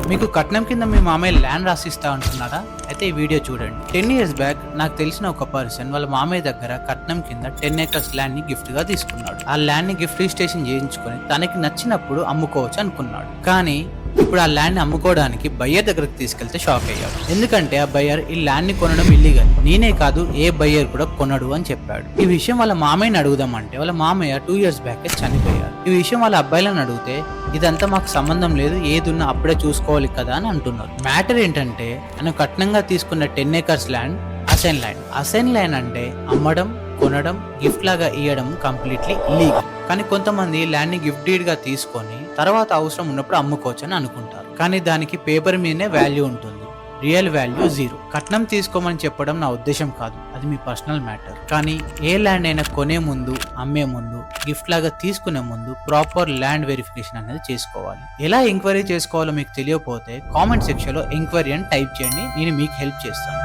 మీకు కట్నం కింద మీ మామయ్య ల్యాండ్ రాసిస్తా అంటున్నారా? అయితే ఈ వీడియో చూడండి. 10 years బ్యాక్ నాకు తెలిసిన ఒక పర్సన్ వాళ్ళ మామయ్య దగ్గర కట్నం కింద 10 acres ల్యాండ్ ని గిఫ్ట్ గా తీసుకున్నాడు. ఆ ల్యాండ్ ని గిఫ్ట్ రిజిస్ట్రేషన్ చేయించుకొని తనకి నచ్చినప్పుడు అమ్ముకోవచ్చు అనుకున్నాడు. కానీ ఇప్పుడు ఆ ల్యాండ్ అమ్ముకోవడానికి బయ్యర్ దగ్గరకు తీసుకెళ్తే షాక్ అయ్యాడు. ఎందుకంటే ఆ బయ్యర్ ఈ ల్యాండ్ ని కొనడం ఇల్లీగల్, నేనే కాదు ఏ బయ్యర్ కూడా కొనడు అని చెప్పాడు. ఈ విషయం వాళ్ళ మామయ్యని అడుగుదామంటే వాళ్ళ మామయ్య 2 years బ్యాక్ చనిపోయారు. ఈ విషయం వాళ్ళ అబ్బాయిలను అడిగితే ఇదంతా మాకు సంబంధం లేదు, ఏదున్నా అప్పుడే చూసుకోవాలి కదా అని అంటున్నారు. మ్యాటర్ ఏంటంటే ఆయన కట్నంగా తీసుకున్న 10 acres land assign land. Assign land అంటే అమ్మడం, కొనడం, గిఫ్ట్ లాగా ఇవ్వడం కంప్లీట్లీ ఇల్లీగల్. కానీ కొంతమంది ల్యాండ్ ని గిఫ్ట్ డీడ్ గా తీసుకొని తర్వాత అవసరం ఉన్నప్పుడు అమ్ముకోవచ్చు అని అనుకుంటారు. కానీ దానికి పేపర్ మీదనే వాల్యూ ఉంటుంది, రియల్ వాల్యూ 0. కట్నం తీసుకోమని చెప్పడం నా ఉద్దేశం కాదు, అది మీ పర్సనల్ మ్యాటర్. కానీ ఏ ల్యాండ్ అయినా కొనే ముందు, అమ్మే ముందు, గిఫ్ట్ లాగా తీసుకునే ముందు ప్రాపర్ ల్యాండ్ వెరిఫికేషన్ అనేది చేసుకోవాలి. ఎలా ఎంక్వైరీ చేసుకోవాలో మీకు తెలియకపోతే కామెంట్ సెక్షన్ లో ఎంక్వైరీ అని టైప్ చేయండి, నేను మీకు హెల్ప్ చేస్తాను.